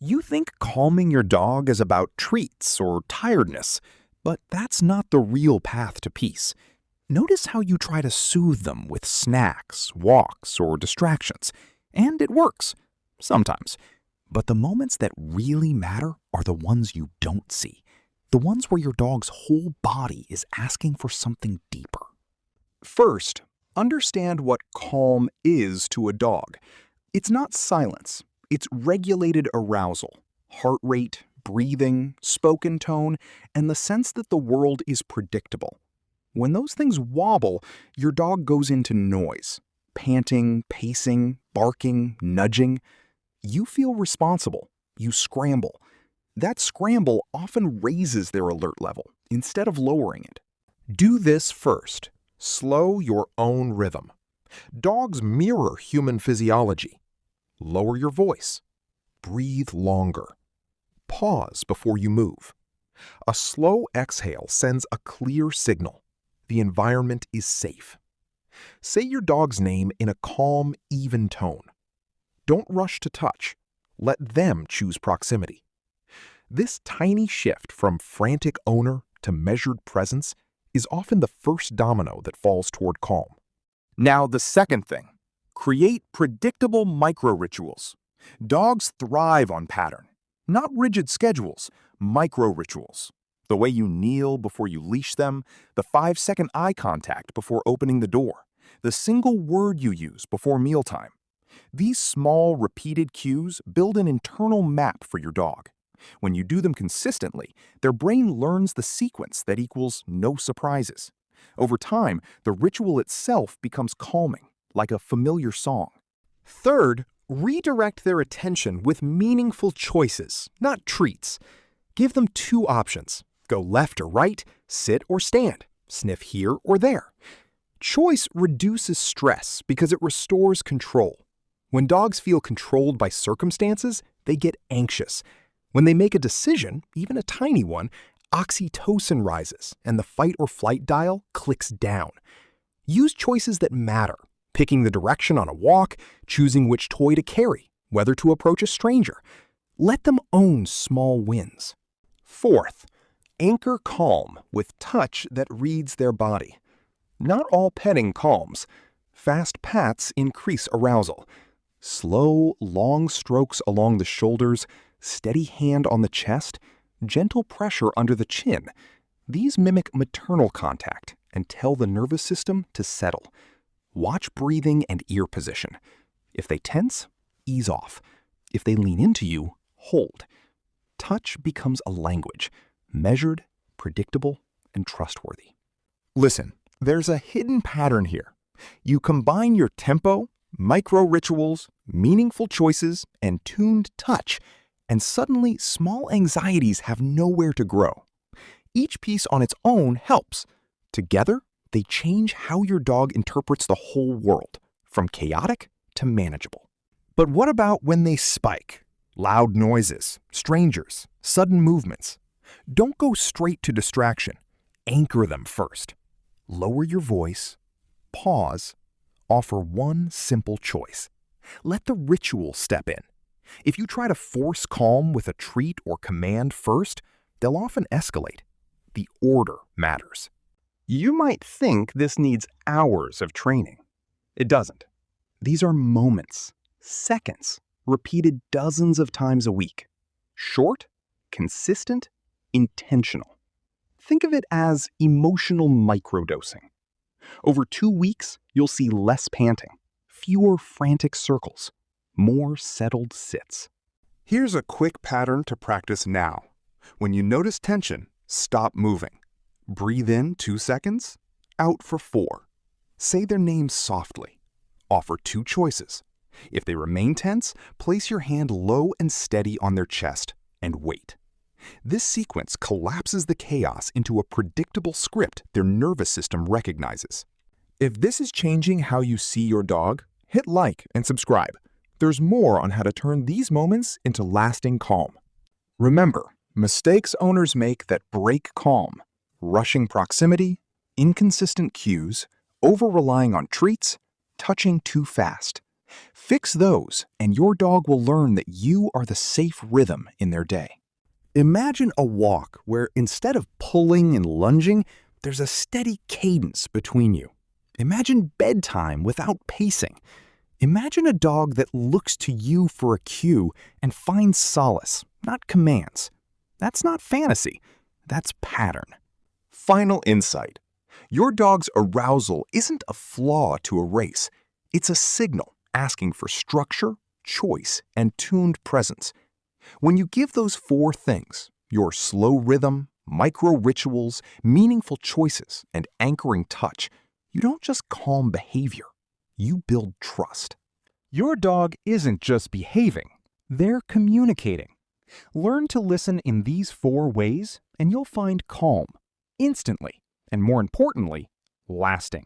You think calming your dog is about treats or tiredness, but that's not the real path to peace. Notice how you try to soothe them with snacks, walks, or distractions. And it works. Sometimes. But the moments that really matter are the ones you don't see. The ones where your dog's whole body is asking for something deeper. First, understand what calm is to a dog. It's not silence. It's regulated arousal, heart rate, breathing, spoken tone, and the sense that the world is predictable. When those things wobble, your dog goes into noise. Panting, pacing, barking, nudging. You feel responsible. You scramble. That scramble often raises their alert level instead of lowering it. Do this first. Slow your own rhythm. Dogs mirror human physiology. Lower your voice. Breathe longer. Pause before you move. A slow exhale sends a clear signal. The environment is safe. Say your dog's name in a calm, even tone. Don't rush to touch. Let them choose proximity. This tiny shift from frantic owner to measured presence is often the first domino that falls toward calm. Now, the second thing. Create predictable micro-rituals. Dogs thrive on pattern. Not rigid schedules, micro-rituals. The way you kneel before you leash them, the 5-second eye contact before opening the door, the single word you use before mealtime. These small, repeated cues build an internal map for your dog. When you do them consistently, their brain learns the sequence that equals no surprises. Over time, the ritual itself becomes calming, like a familiar song. Third, redirect their attention with meaningful choices, not treats. Give them 2 options. Go left or right, sit or stand, sniff here or there. Choice reduces stress because it restores control. When dogs feel controlled by circumstances, they get anxious. When they make a decision, even a tiny one, oxytocin rises and the fight or flight dial clicks down. Use choices that matter, picking the direction on a walk, choosing which toy to carry, whether to approach a stranger. Let them own small wins. Fourth, anchor calm with touch that reads their body. Not all petting calms. Fast pats increase arousal. Slow, long strokes along the shoulders, steady hand on the chest, gentle pressure under the chin. These mimic maternal contact and tell the nervous system to settle. Watch breathing and ear position. If they tense, ease off. If they lean into you, hold. Touch becomes a language, measured, predictable, and trustworthy. Listen, there's a hidden pattern here. You combine your tempo, micro-rituals, meaningful choices, and tuned touch, and suddenly small anxieties have nowhere to grow. Each piece on its own helps. Together, they change how your dog interprets the whole world, from chaotic to manageable. But what about when they spike? Loud noises, strangers, sudden movements. Don't go straight to distraction. Anchor them first. Lower your voice, pause, offer one simple choice. Let the ritual step in. If you try to force calm with a treat or command first, they'll often escalate. The order matters. You might think this needs hours of training. It doesn't. These are moments, seconds, repeated dozens of times a week. Short, consistent, intentional. Think of it as emotional microdosing. Over 2 weeks, you'll see less panting, fewer frantic circles, more settled sits. Here's a quick pattern to practice now. When you notice tension, stop moving. Breathe in 2 seconds, out for 4. Say their name softly. Offer 2 choices. If they remain tense, place your hand low and steady on their chest and wait. This sequence collapses the chaos into a predictable script their nervous system recognizes. If this is changing how you see your dog, hit like and subscribe. There's more on how to turn these moments into lasting calm. Remember, mistakes owners make that break calm: rushing proximity, inconsistent cues, over-relying on treats, touching too fast. Fix those, and your dog will learn that you are the safe rhythm in their day. Imagine a walk where instead of pulling and lunging, there's a steady cadence between you. Imagine bedtime without pacing. Imagine a dog that looks to you for a cue and finds solace, not commands. That's not fantasy. That's pattern. Final insight. Your dog's arousal isn't a flaw to erase. It's a signal asking for structure, choice, and tuned presence. When you give those four things, your slow rhythm, micro rituals, meaningful choices, and anchoring touch, you don't just calm behavior, you build trust. Your dog isn't just behaving, they're communicating. Learn to listen in these 4 ways, and you'll find calm, instantly, and more importantly, lasting.